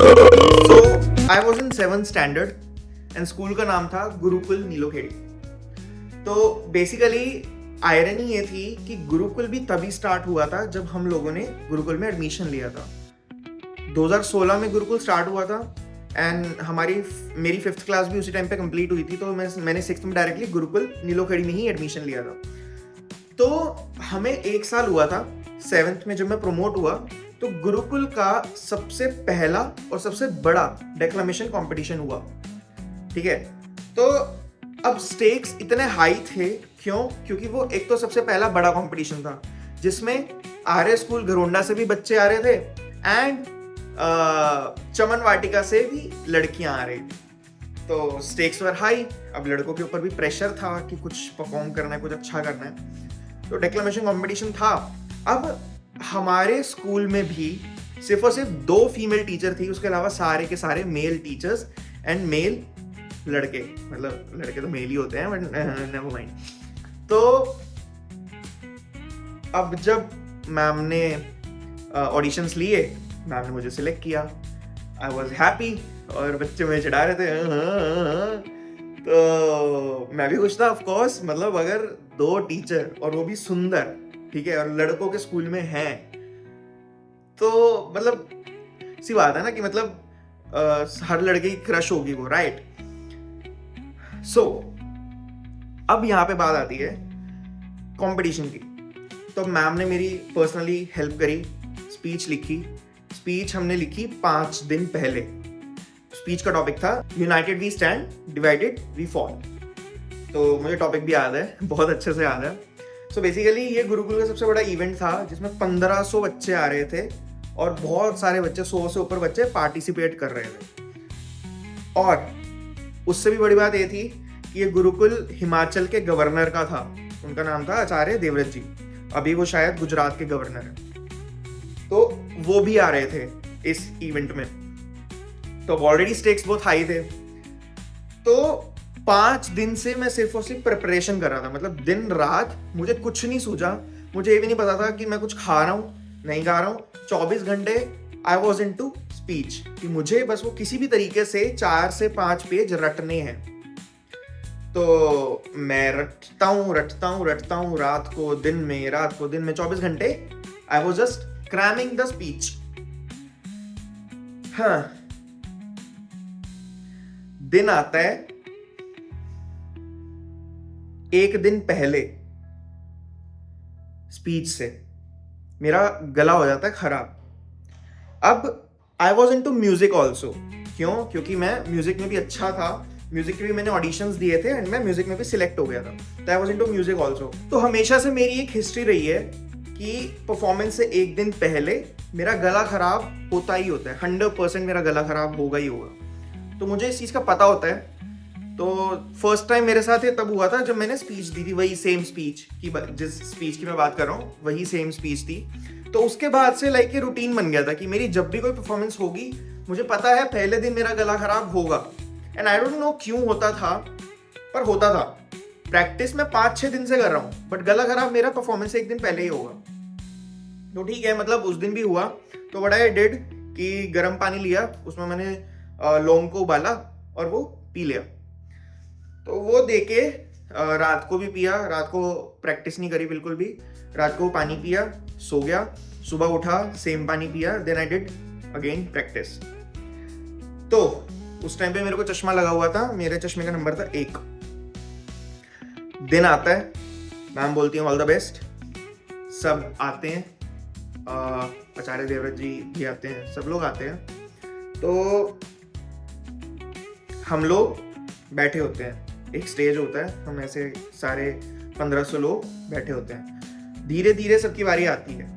So I was in 7th standard and school का नाम था गुरुकुल नीलोखेड़ी। तो बेसिकली आयरनी ये थी कि गुरुकुल भी तभी स्टार्ट हुआ था जब हम लोगों ने गुरुकुल में एडमिशन लिया था। 2016 में गुरुकुल स्टार्ट हुआ था एंड मेरी 5th क्लास भी उसी टाइम पे कंप्लीट हुई थी। तो मैंने 6th में डायरेक्टली गुरुकुल नीलोखेड़ी में ही एडमिशन लिया था। तो हमें 1 साल हुआ था 7th में जब मैं प्रमोट हुआ, तो गुरुकुल का सबसे पहला और सबसे बड़ा डेक्लामेशन कंपटीशन हुआ। ठीक है, तो अब स्टेक्स इतने हाई थे। क्योंकि वो एक तो सबसे पहला बड़ा कंपटीशन था जिसमें आर्य स्कूल घरोंडा से भी बच्चे आ रहे थे एंड चमन वाटिका से भी लड़कियां आ रही थी। तो स्टेक्स वर हाई। अब लड़कों के ऊपर भी प्रेशर था कि कुछ परफॉर्म करना है, कुछ अच्छा करना है। तो डेक्लामेशन कंपटीशन था। अब हमारे स्कूल में भी सिर्फ और सिर्फ 2 फीमेल टीचर थी, उसके अलावा सारे के सारे मेल टीचर्स एंड मेल लड़के। मतलब लड़के तो मेल ही होते हैं, बट नेवर माइंड। तो अब जब मैम ने ऑडिशंस लिए, मैम ने मुझे सिलेक्ट किया। आई वॉज हैप्पी और बच्चे मुझे चढ़ा रहे थे। तो मैं भी खुश था ऑफ कोर्स। मतलब अगर 2 टीचर और वो भी सुंदर, ठीक है, और लड़कों के स्कूल में हैं, तो मतलब सी बात है ना कि मतलब हर लड़के की क्रश होगी वो, राइट। सो अब यहाँ पे बात आती है कंपटीशन की। तो मैम ने मेरी पर्सनली हेल्प करी, स्पीच लिखी। स्पीच हमने लिखी 5 दिन पहले। स्पीच का टॉपिक था united we stand, divided we fall. तो मुझे टॉपिक भी याद है, बहुत अच्छे से याद है। सो बेसिकली ये गुरुकुल का सबसे बड़ा इवेंट था जिसमें 1500 बच्चे आ रहे थे और बहुत सारे बच्चे, 100 से ऊपर बच्चे पार्टिसिपेट कर रहे थे। और उससे भी बड़ी बात ये थी कि ये गुरुकुल हिमाचल के गवर्नर का था। उनका नाम था आचार्य देवव्रत जी। अभी वो शायद गुजरात के गवर्नर है। तो वो भी आ रहे थे इस इवेंट में। तो ऑलरेडी स्टेक्स बहुत हाई थे। तो 5 दिन से मैं सिर्फ और सिर्फ प्रिपरेशन कर रहा था। मतलब दिन रात मुझे कुछ नहीं सूझा। मुझे ये भी नहीं पता था कि मैं कुछ खा रहा हूँ, नहीं खा रहा हूँ। 24 घंटे आई वॉज इन टू स्पीच कि मुझे बस वो किसी भी तरीके से 4 से 5 पेज रटने हैं। तो मैं रटता हूँ रात को दिन में 24 घंटे I was just cramming the speech. हाँ, दिन आता है 1 दिन पहले स्पीच से मेरा गला हो जाता है खराब। अब I was in to music also. क्योंकि मैं म्यूजिक में भी अच्छा था। म्यूजिक के भी मैंने ऑडिशंस दिए थे एंड मैं म्यूजिक में भी सिलेक्ट हो गया था। तो I was in to music also. तो हमेशा से मेरी एक हिस्ट्री रही है कि परफॉर्मेंस से 1 दिन पहले मेरा गला खराब होता ही होता है। 100% मेरा गला खराब होगा ही होगा। तो मुझे इस चीज़ का पता होता है। तो फर्स्ट टाइम मेरे साथ ये तब हुआ था जब मैंने स्पीच दी थी, वही सेम स्पीच की, जिस स्पीच की मैं बात कर रहा हूँ वही सेम स्पीच थी। तो उसके बाद से लाइक ये रूटीन बन गया था कि मेरी जब भी कोई परफॉर्मेंस होगी, मुझे पता है पहले दिन मेरा गला खराब होगा। एंड आई डोंट नो क्यों होता था, पर होता था। प्रैक्टिस में 5-6 दिन से कर रहा हूँ, बट गला खराब मेरा परफॉर्मेंस से 1 दिन पहले ही होगा। तो ठीक है, मतलब उस दिन भी हुआ। तो व्हाट आई डिड कि गर्म पानी लिया, उसमें मैंने लौंग को उबाला और वो पी लिया। तो वो देके रात को भी पिया। रात को प्रैक्टिस नहीं करी बिल्कुल भी। रात को पानी पिया, सो गया। सुबह उठा, सेम पानी पिया। Then I did again practice. तो उस टाइम पे मेरे को चश्मा लगा हुआ था। मेरे चश्मे का नंबर था 1। दिन आता है, मैम बोलती है ऑल द बेस्ट। सब आते हैं, आचार्य देवव्रत जी भी आते हैं, सब लोग आते हैं। तो हम लोग बैठे होते हैं, एक स्टेज होता है, हम ऐसे सारे 1500 लोग बैठे होते हैं। धीरे धीरे सबकी बारी आती है।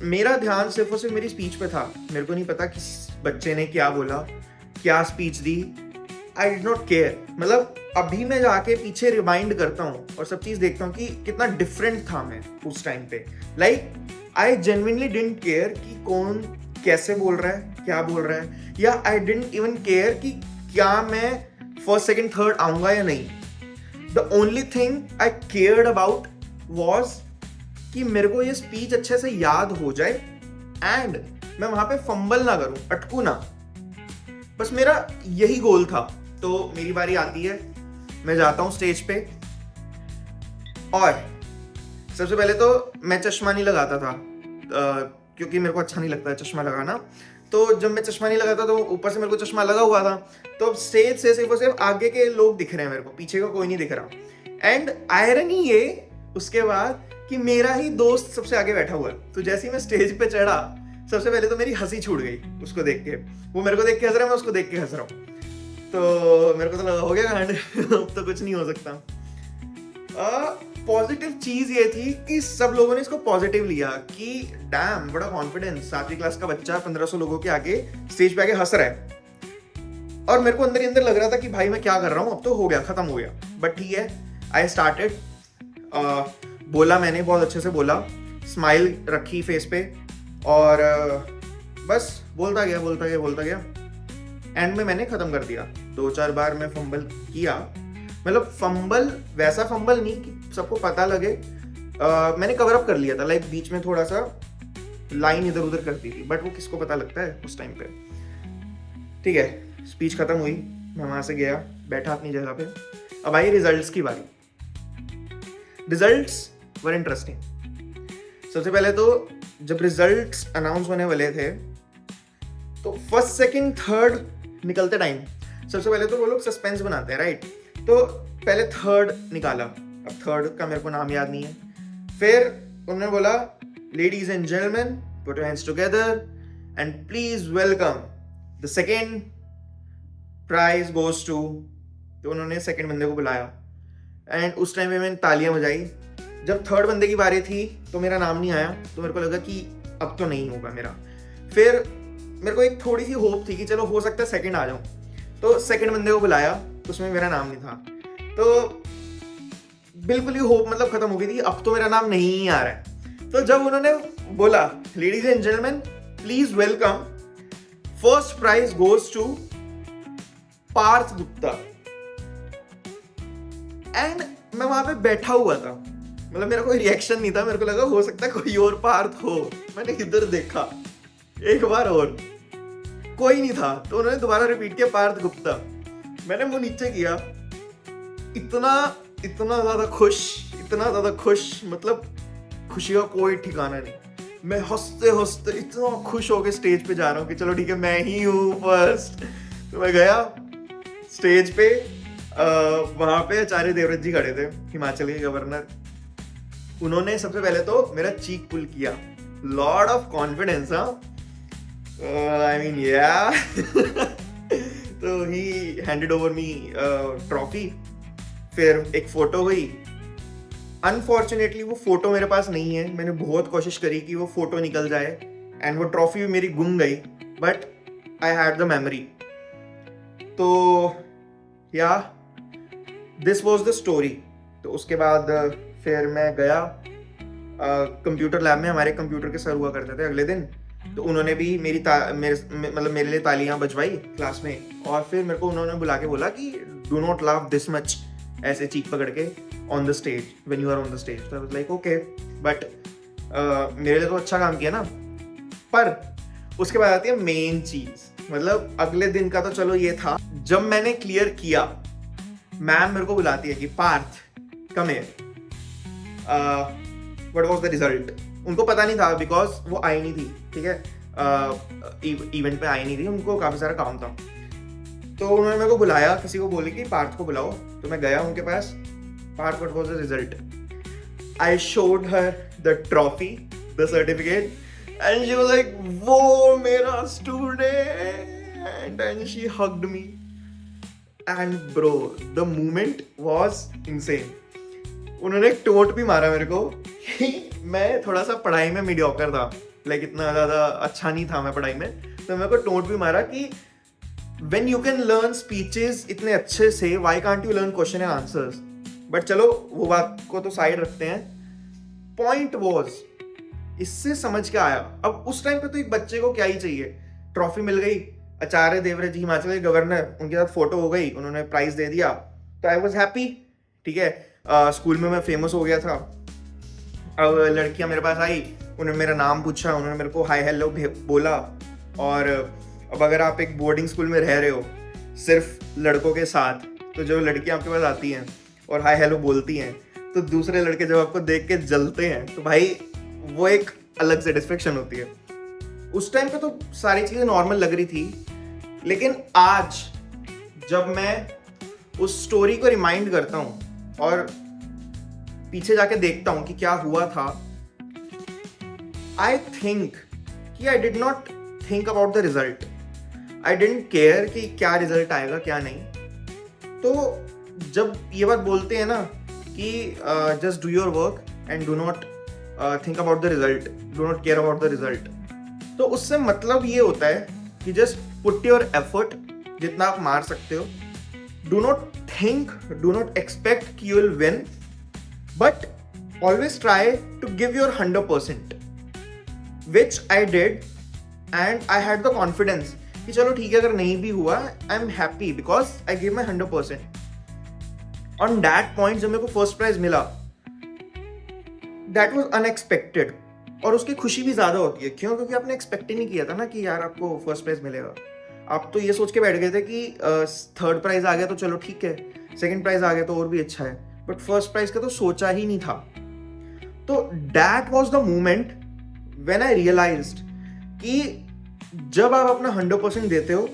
मेरा ध्यान सिर्फ और सिर्फ मेरी स्पीच पे था। मेरे को नहीं पता किस बच्चे ने क्या बोला, क्या speech the. I did not care. मतलब अभी मैं जाके पीछे रिमाइंड करता हूँ और सब चीज देखता हूँ कि कितना डिफरेंट था मैं उस टाइम पे। Like I genuinely didn't care कि कौन कैसे बोल रहा है, क्या बोल रहा है, या आई डिडंट इवन केयर कि क्या मैं फर्स्ट सेकंड थर्ड आऊंगा या नहीं। The only thing I cared about was कि मेरे को ये स्पीच अच्छे से याद हो जाए एंड मैं वहां पे फंबल ना करूं, अटकू ना, बस मेरा यही गोल था। तो मेरी बारी आती है, मैं जाता हूँ स्टेज पे, और सबसे पहले तो मैं चश्मा नहीं लगाता था, क्योंकि मेरे को अच्छा नहीं लगता है चश्मा लगाना। तो जब मैं चश्मा नहीं लगाता तो ऊपर से मेरे को चश्मा लगा हुआ था, तो स्टेज से सिर्फ आगे के लोग दिख रहे हैं मेरे को, पीछे का कोई नहीं दिख रहा। एंड आयरनी ये उसके बाद कि मेरा ही दोस्त सबसे आगे बैठा हुआ है। तो जैसे ही मैं स्टेज पे चढ़ा, सबसे पहले तो मेरी हंसी छूट गई उसको देख के। वो मेरे को देख के हंस रहा है, मैं उसको देख के हंस रहा हूँ। तो मेरे को तो लगा हो गया कांड, अब तो कुछ नहीं हो सकता। पॉजिटिव चीज ये थी कि सब लोगों ने इसको पॉजिटिव लिया कि डैम बड़ा कॉन्फिडेंस, 7वीं क्लास का बच्चा 1500 लोगों के आगे स्टेज पे आके हंस रहा है। और मेरे को अंदर ही अंदर लग रहा था कि भाई मैं क्या कर रहा हूँ, अब तो हो गया, खत्म हो गया। बट ठीक है, आई स्टार्टेड, बोला मैंने, बहुत अच्छे से बोला, स्माइल रखी फेस पे, और बस बोलता गया। एंड में मैंने खत्म कर दिया। 2-4 बार मैं फंबल किया, मतलब फंबल वैसा फंबल नहीं कि सबको पता लगे, मैंने कवर अप कर लिया था, लाइक बीच में थोड़ा सा लाइन इधर उधर करती थी, बट वो किसको पता लगता है उस टाइम पे। ठीक है, स्पीच खत्म हुई, मैं वहां से गया, बैठा अपनी जगह पे। अब आई रिजल्ट्स की बारी। Results were interesting. सबसे पहले तो जब रिजल्ट्स अनाउंस होने वाले थे, तो फर्स्ट सेकंड थर्ड निकलते टाइम सबसे पहले तो वो लोग सस्पेंस बनाते हैं, राइट। तो पहले थर्ड निकाला, अब थर्ड का मेरे को नाम याद नहीं है। फिर उन्होंने बोला, ladies and gentleman, put your hands together and please welcome the second prize goes to. तो उन्होंने सेकेंड बंदे को बुलाया, एंड उस टाइम पे मैंने तालियां बजाई। जब थर्ड बंदे की बारी थी तो मेरा नाम नहीं आया, तो मेरे को लगा कि अब तो नहीं होगा मेरा। फिर मेरे को एक थोड़ी सी होप थी कि चलो हो सकता है सेकंड आ जाऊं, तो सेकंड बंदे को बुलाया, उसमें मेरा नाम नहीं था। तो बिल्कुल ही होप मतलब खत्म हो गई थी, अब तो मेरा नाम नहीं आ रहा है। तो जब उन्होंने बोला, ladies and gentleman please welcome, first prize goes to Parth Gupta, and मैं वहां पे बैठा हुआ था, मतलब मेरा कोई रिएक्शन नहीं था, मेरे को लगा हो सकता है कोई और पार्थ हो। मैंने इधर देखा एक बार और, कोई नहीं था, तो उन्होंने दोबारा रिपीट किया, पार्थ गुप्ता। मैंने मुंह नीचे किया, इतना ज्यादा खुश, मतलब खुशी का कोई ठिकाना नहीं। मैं हंसते हंसते इतना खुश होके स्टेज पे जा रहा हूँ कि चलो ठीक है, मैं ही हूँ फर्स्ट। तो मैं गया स्टेज पे, वहां पे आचार्य देवव्रत जी खड़े थे, हिमाचल के गवर्नर। उन्होंने सबसे पहले तो मेरा चीक पुल किया, Lord of confidence, I mean या। तो ही हैंडेड ओवर मी ट्रॉफी। फिर एक फोटो हुई, अनफॉर्चुनेटली वो फोटो मेरे पास नहीं है, मैंने बहुत कोशिश करी कि वो फोटो निकल जाए, एंड वो ट्रॉफी भी मेरी गुम गई, but I had the memory. तो या दिस वॉज द स्टोरी। तो उसके बाद फिर मैं गया कंप्यूटर लैब में, हमारे कंप्यूटर के सर हुआ करते थे अगले दिन, तो उन्होंने भी मेरे लिए तालियां बजवाई क्लास में। और फिर मेरे को उन्होंने बुला के बोला कि do not laugh this much, ऐसे चीख पकड़ के on the stage, when you are on the stage. तो I was like okay, but मेरे लिए तो अच्छा काम किया ना। पर उसके बाद आती है मेन चीज, मतलब अगले दिन का तो चलो ये था, जब मैंने क्लियर किया, मैम मेरे को बुलाती है कि Parth come here, what was the result. उनको पता नहीं था, बिकॉज वो आई नहीं थी, ठीक है, इवेंट पे आई नहीं थी, उनको काफी सारा काम था। तो उन्होंने मेरे को बुलाया, किसी को बोले कि पार्थ को बुलाओ। तो मैं गया उनके पास, Parth what was the result. I showed her the trophy, the certificate, and she was like, वो मेरा student, and she hugged me, and bro the moment was insane. उन्होंने एक टोट भी मारा मेरे को कि मैं थोड़ा सा पढ़ाई में मीडियोकर था, लाइक इतना ज्यादा अच्छा नहीं था मैं पढ़ाई में, तो मेरे को टोट भी मारा कि when you can learn speeches इतने अच्छे से, why can't you learn question and answers? But चलो वो बात को तो साइड रखते हैं। पॉइंट वॉज, इससे समझ के आया, अब उस टाइम पे तो एक बच्चे को क्या ही चाहिए, ट्रॉफी मिल गई, आचार्य देवव्रत जी हिमाचल के गवर्नर, उनके साथ फोटो हो गई, उन्होंने प्राइज दे दिया, तो आई वॉज हैप्पी, ठीक है। स्कूल में मैं फेमस हो गया था। अब लड़कियां मेरे पास आई, उन्होंने मेरा नाम पूछा, उन्होंने मेरे को हाय हेलो बोला। और अब अगर आप एक बोर्डिंग स्कूल में रह रहे हो सिर्फ लड़कों के साथ, तो जो लड़कियां आपके पास आती हैं और हाय हेलो बोलती हैं, तो दूसरे लड़के जब आपको देख के जलते हैं, तो भाई वो एक अलग सेटिस्फेक्शन होती है। उस टाइम पे तो सारी चीज़ें नॉर्मल लग रही थी, लेकिन आज जब मैं उस स्टोरी को रिमाइंड करता हूँ और पीछे जाके देखता हूँ कि क्या हुआ था, आई थिंक कि I did not think about the result. I didn't care कि क्या रिजल्ट आएगा क्या नहीं। तो जब ये बात बोलते हैं ना कि just do your work and do not think about the result, do not care about the result, तो उससे मतलब ये होता है कि जस्ट पुट योर एफर्ट जितना आप मार सकते हो। Do not think, do not expect कि you will win, but always try to give your 100%, which I did, and I had the confidence कि चलो ठीक है, अगर नहीं भी हुआ I am happy because I give my 100%। On that point जब मेरे को फर्स्ट प्राइज मिला, दैट वॉज अनएक्सपेक्टेड, और उसकी खुशी भी ज्यादा होती है। क्यों? क्योंकि आपने एक्सपेक्ट ही नहीं किया था ना कि यार आपको फर्स्ट प्राइज मिलेगा। आप तो ये सोच के बैठ गए थे कि थर्ड प्राइज आ गया तो चलो ठीक है, सेकंड प्राइज आ गया तो और भी अच्छा है, बट फर्स्ट प्राइज का तो सोचा ही नहीं था। तो that was the moment when I realised कि जब आप अपना 100% देते हो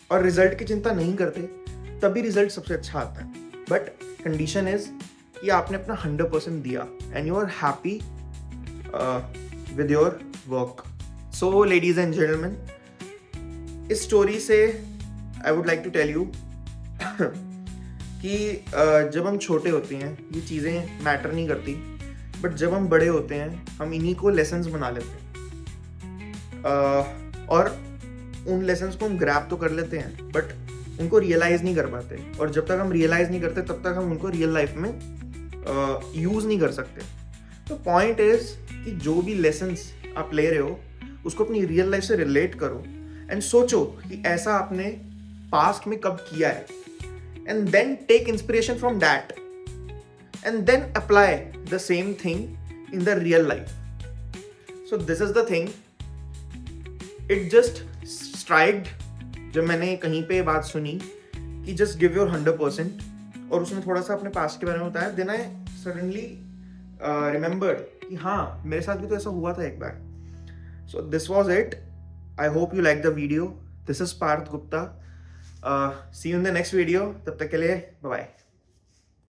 और रिजल्ट की चिंता नहीं करते, तभी रिजल्ट सबसे अच्छा आता है। बट कंडीशन इज कि आपने अपना 100% दिया and you are happy with your work. So ladies and gentlemen, इस स्टोरी से I would like to tell you कि जब हम छोटे होते हैं ये चीज़ें मैटर नहीं करती, बट जब हम बड़े होते हैं हम इन्हीं को लेसन्स बना लेते हैं, और उन लेसन्स को हम ग्रैब तो कर लेते हैं बट उनको रियलाइज़ नहीं कर पाते, और जब तक हम रियलाइज़ नहीं करते तब तक हम उनको रियल लाइफ में यूज़ नहीं कर सकते। तो पॉइंट इज कि जो भी लेसन्स आप ले रहे हो उसको अपनी रियल लाइफ से रिलेट करो एंड सोचो कि ऐसा आपने पास्ट में कब किया है, and then take inspiration from that and then apply the same thing in the real life. So this is the thing, it just striked जब मैंने कहीं पे बात सुनी कि जस्ट गिव योर 100%, और उसमें थोड़ा सा अपने पास्ट के बारे में बताया। देन आई सडनली रिमेंबर्ड कि हाँ, मेरे साथ भी तो ऐसा हुआ था एक बार। So this was it. I hope you like the video. This is Parth Gupta. See you in the next video. तब तक के लिए बाय बाय।